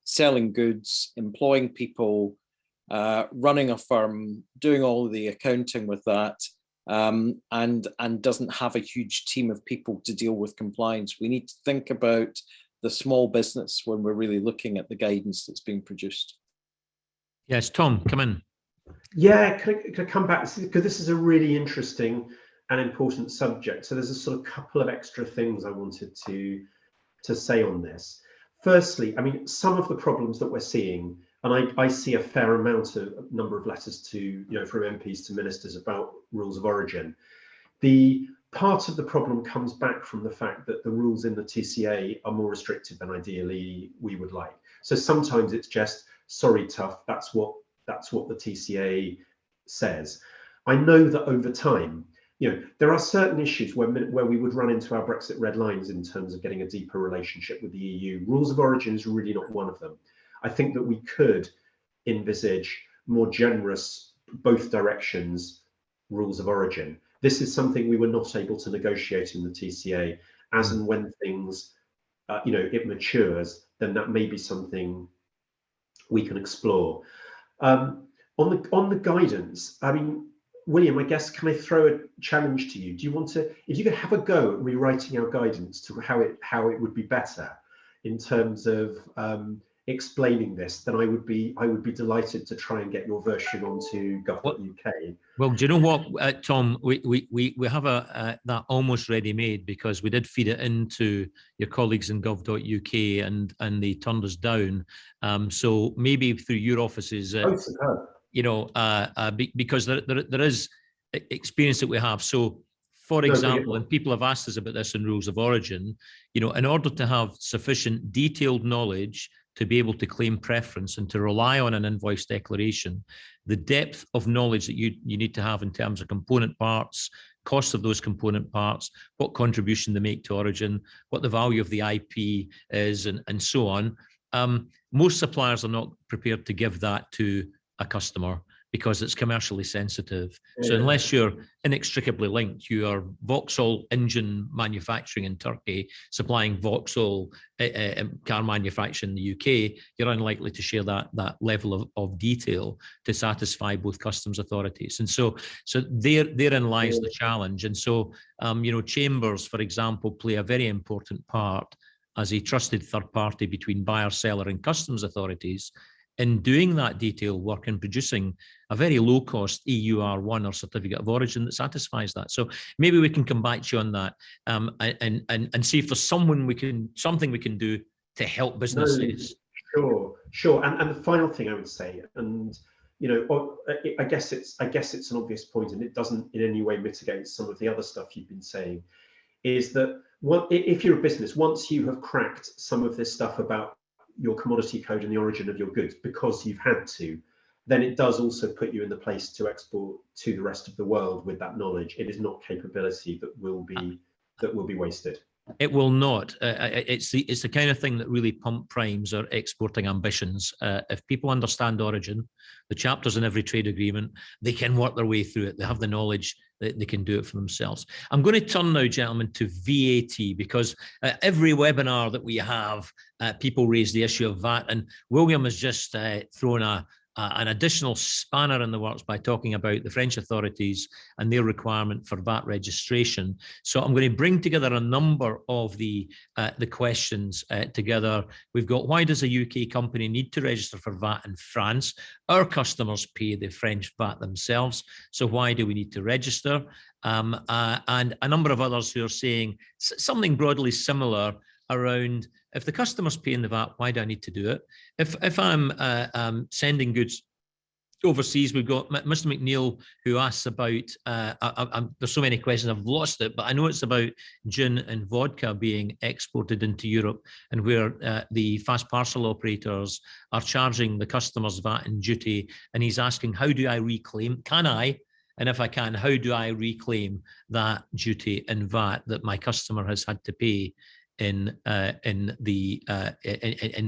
selling goods, employing people, running a firm, doing all of the accounting with that, and doesn't have a huge team of people to deal with compliance. We need to think about the small business when we're really looking at the guidance that's being produced. Yes, Tom, come in. Yeah, can I come back? Because this is a really interesting and important subject. So there's a sort of couple of extra things I wanted to say on this. Firstly, I mean, some of the problems that we're seeing, and I see a fair amount of number of letters to, from MPs to ministers about rules of origin. The part of the problem comes back from the fact that the rules in the TCA are more restrictive than ideally we would like. So sometimes it's just, sorry, tough, that's what the TCA says. I know that over time, there are certain issues where we would run into our Brexit red lines in terms of getting a deeper relationship with the EU. Rules of origin is really not one of them. I think that we could envisage more generous, both directions, rules of origin. This is something we were not able to negotiate in the TCA. As and when things, it matures, then that may be something we can explore. On the guidance, I mean, William, I guess, can I throw a challenge to you? Do you want to, if you could have a go at rewriting our guidance to how it would be better in terms of explaining this, then I would be delighted to try and get your version onto gov.uk. Well, do you know what, Tom? We have that almost ready made, because we did feed it into your colleagues in gov.uk and they turned us down. So maybe through your offices, because there is experience that we have. So, for example, and people have asked us about this in rules of origin, in order to have sufficient detailed knowledge to be able to claim preference and to rely on an invoice declaration, the depth of knowledge that you need to have in terms of component parts, cost of those component parts, what contribution they make to origin, what the value of the IP is, and so on. Most suppliers are not prepared to give that to a customer because it's commercially sensitive. Yeah. So unless you're inextricably linked, you are Vauxhall engine manufacturing in Turkey, supplying Vauxhall car manufacturing in the UK, you're unlikely to share that level of detail to satisfy both customs authorities. And so therein lies the challenge. And so, chambers, for example, play a very important part as a trusted third party between buyer, seller, and customs authorities in doing that detailed work and producing a very low-cost EUR1 or certificate of origin that satisfies that. So maybe we can come back to you on that and see if there's something we can do to help businesses. No, sure. And the final thing I would say, and I guess it's an obvious point, and it doesn't in any way mitigate some of the other stuff you've been saying, is that if you're a business, once you have cracked some of this stuff about your commodity code and the origin of your goods because you've had to, then it does also put you in the place to export to the rest of the world with that knowledge. It is not capability that will be wasted. It will not. It's the kind of thing that really pump primes our exporting ambitions. If people understand origin, the chapters in every trade agreement, they can work their way through it. They have the knowledge that they can do it for themselves. I'm going to turn now, gentlemen, to VAT, because every webinar that we have, people raise the issue of VAT, and William has just thrown an additional spanner in the works by talking about the French authorities and their requirement for VAT registration. So I'm going to bring together a number of the questions together. We've got, why does a UK company need to register for VAT in France? Our customers pay the French VAT themselves, so why do we need to register? And a number of others who are saying something broadly similar around, if the customer's paying the VAT, why do I need to do it? If I'm sending goods overseas, we've got Mr. McNeil who asks about, there's so many questions, I've lost it, but I know it's about gin and vodka being exported into Europe, and where the fast parcel operators are charging the customers VAT and duty, and he's asking, how do I reclaim? Can I? And if I can, how do I reclaim that duty and VAT that my customer has had to pay in the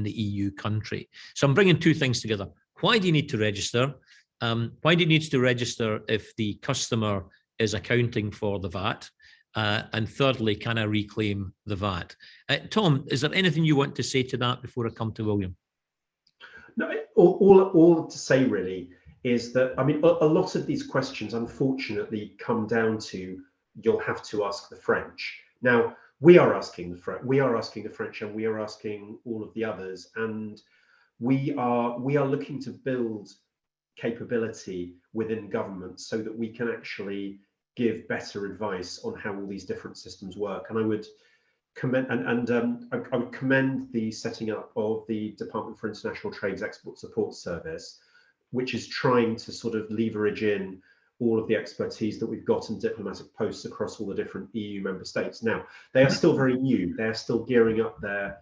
EU country? So I'm bringing two things together. Why do you need to register? Why do you need to register if the customer is accounting for the VAT? And thirdly, can I reclaim the VAT? Tom, is there anything you want to say to that before I come to William? No, all to say really is that, I mean, a lot of these questions unfortunately come down to, you'll have to ask the French. Now, we are asking the French, and we are asking all of the others, and we are looking to build capability within government so that we can actually give better advice on how all these different systems work. And I would commend I would commend the setting up of the Department for International Trade's Export Support Service, which is trying to sort of leverage in all of the expertise that we've got in diplomatic posts across all the different EU member states. Now, they are still very new. They are still gearing up their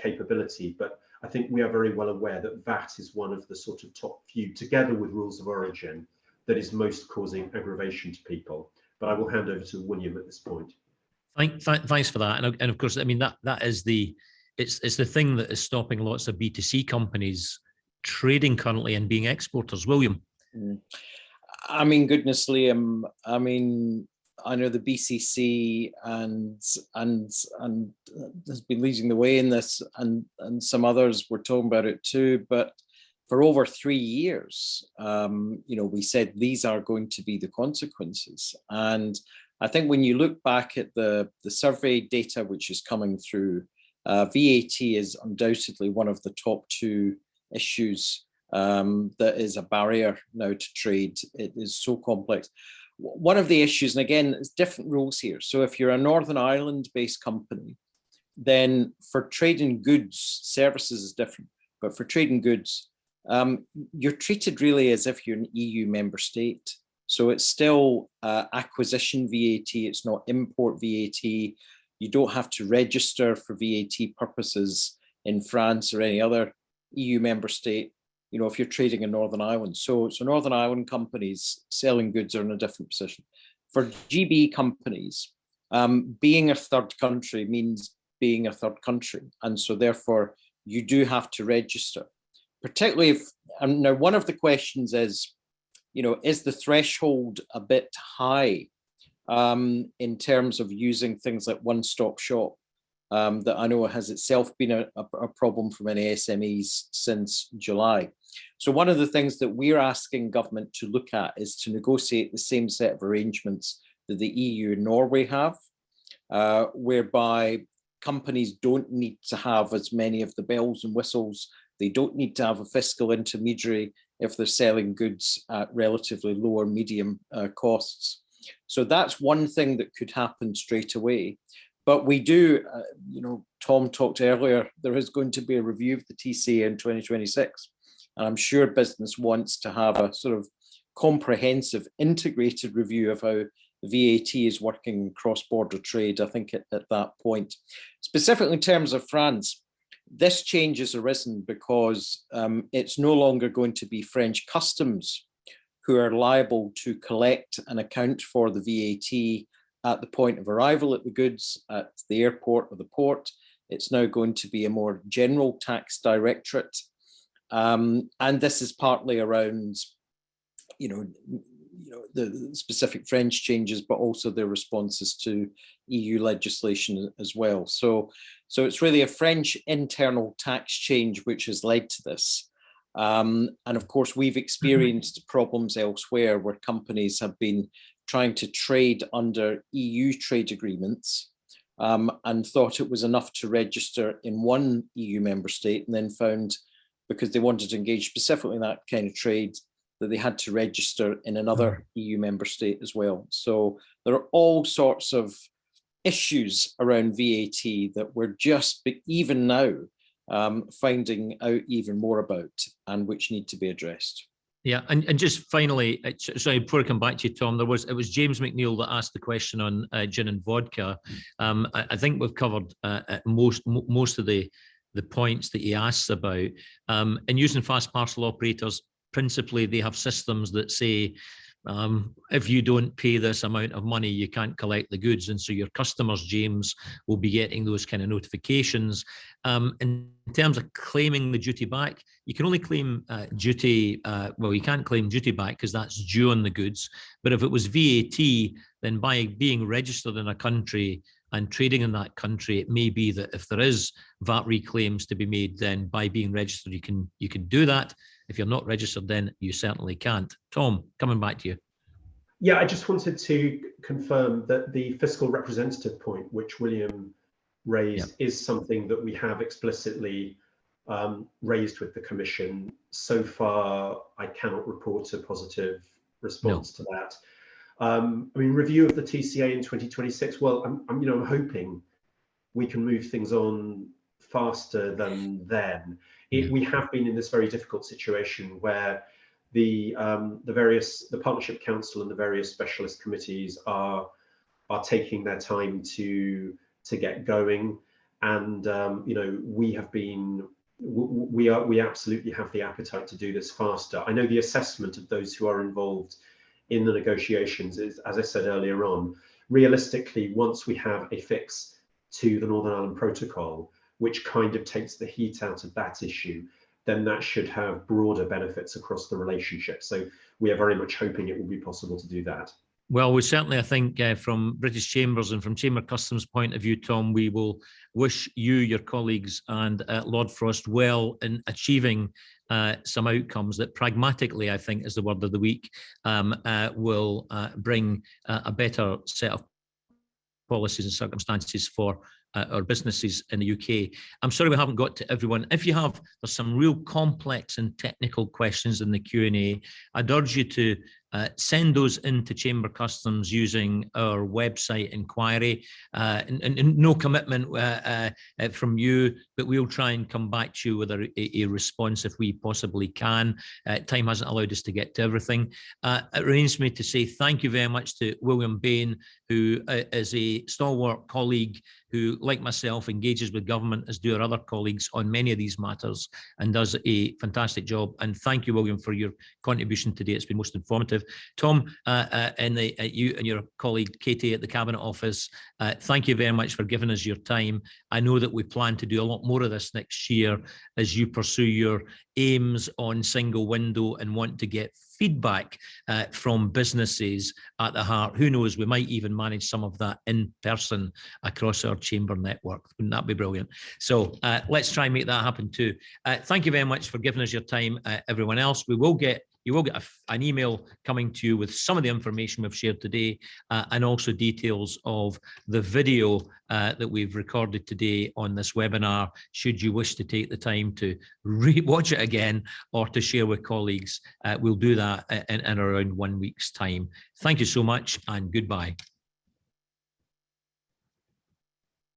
capability, but I think we are very well aware that VAT is one of the sort of top few, together with rules of origin, that is most causing aggravation to people. But I will hand over to William at this point. Thanks for that. And of course, I mean, that is it's the thing that is stopping lots of B2C companies trading currently and being exporters. William. I mean, goodness, Liam, I mean, I know the BCC and has been leading the way in this, and some others were talking about it too. But for over 3 years, we said these are going to be the consequences. And I think when you look back at the survey data which is coming through VAT is undoubtedly one of the top two issues that is a barrier now to trade. It is so complex. One of the issues, and again, it's different rules here. So if you're a Northern Ireland-based company, then for trading goods, services is different, but for trading goods, you're treated really as if you're an EU member state. So it's still acquisition VAT, it's not import VAT. You don't have to register for VAT purposes in France or any other EU member state, you know, if you're trading in Northern Ireland. So Northern Ireland companies selling goods are in a different position. For GB companies, being a third country means being a third country. And so therefore you do have to register, particularly if, and now one of the questions is, you know, is the threshold a bit high in terms of using things like one-stop shop? That I know has itself been a problem for many SMEs since July. So one of the things that we're asking government to look at is to negotiate the same set of arrangements that the EU and Norway have, whereby companies don't need to have as many of the bells and whistles. They don't need to have a fiscal intermediary if they're selling goods at relatively lower medium costs. So that's one thing that could happen straight away. But we do, you know, Tom talked earlier, there is going to be a review of the TCA in 2026. And I'm sure business wants to have a sort of comprehensive, integrated review of how VAT is working in cross-border trade, I think at that point. Specifically in terms of France, this change has arisen because it's no longer going to be French customs who are liable to collect and account for the VAT at the point of arrival at the goods at the airport or the port. It's now going to be a more general tax directorate. And this is partly around, you know, the specific French changes, but also their responses to EU legislation as well. So it's really a French internal tax change which has led to this. And of course, we've experienced problems elsewhere where companies have been trying to trade under EU trade agreements and thought it was enough to register in one EU member state, and then found, because they wanted to engage specifically in that kind of trade, that they had to register in another EU member state as well. So there are all sorts of issues around VAT that we're just, even now, finding out even more about and which need to be addressed. Yeah, and just finally, sorry, before I come back to you, Tom, it was James McNeil that asked the question on gin and vodka. I think we've covered most of the points that he asks about. And using fast parcel operators, principally, they have systems that say, if you don't pay this amount of money, you can't collect the goods. And so your customers, James, will be getting those kind of notifications. In terms of claiming the duty back, you can only claim duty, well, you can't claim duty back because that's due on the goods. But if it was VAT, then by being registered in a country and trading in that country, it may be that if there is VAT reclaims to be made, then by being registered, you can do that. If you're not registered, then you certainly can't. Tom, coming back to you. Yeah, I just wanted to confirm that the fiscal representative point, which William raised, is something that we have explicitly raised with the Commission. So far, I cannot report a positive response to that. I mean, review of the TCA in 2026. Well, I'm hoping we can move things on faster than then. We have been in this very difficult situation where the Partnership Council and the various specialist committees are taking their time to get going, and we absolutely have the appetite to do this faster. I know the assessment of those who are involved in the negotiations is, as I said earlier on, realistically, once we have a fix to the Northern Ireland Protocol, which kind of takes the heat out of that issue, then that should have broader benefits across the relationship. So we are very much hoping it will be possible to do that. Well, we certainly, I think, from British Chambers and from Chamber Customs' point of view, Tom, we will wish you, your colleagues, and Lord Frost well in achieving some outcomes that pragmatically, I think, is the word of the week, will bring a better set of policies and circumstances for or businesses in the UK. I'm sorry we haven't got to everyone. If you have, there's some real complex and technical questions in the Q&A. I'd urge you to send those into Chamber Customs using our website inquiry. And no commitment from you, but we'll try and come back to you with a response if we possibly can. Time hasn't allowed us to get to everything. It remains me to say thank you very much to William Bain, who is a stalwart colleague who, like myself, engages with government, as do our other colleagues on many of these matters, and does a fantastic job. And thank you, William, for your contribution today. It's been most informative. Tom, and you and your colleague Katie at the Cabinet Office, thank you very much for giving us your time. I know that we plan to do a lot more of this next year as you pursue your aims on single window and want to get feedback from businesses at the heart. Who knows, we might even manage some of that in person across our chamber network. Wouldn't that be brilliant? So let's try and make that happen too. Thank you very much for giving us your time, everyone else. You will get an email coming to you with some of the information we've shared today, and also details of the video that we've recorded today on this webinar, should you wish to take the time to watch it again or to share with colleagues. We'll do that in around 1 week's time. Thank you so much, and goodbye.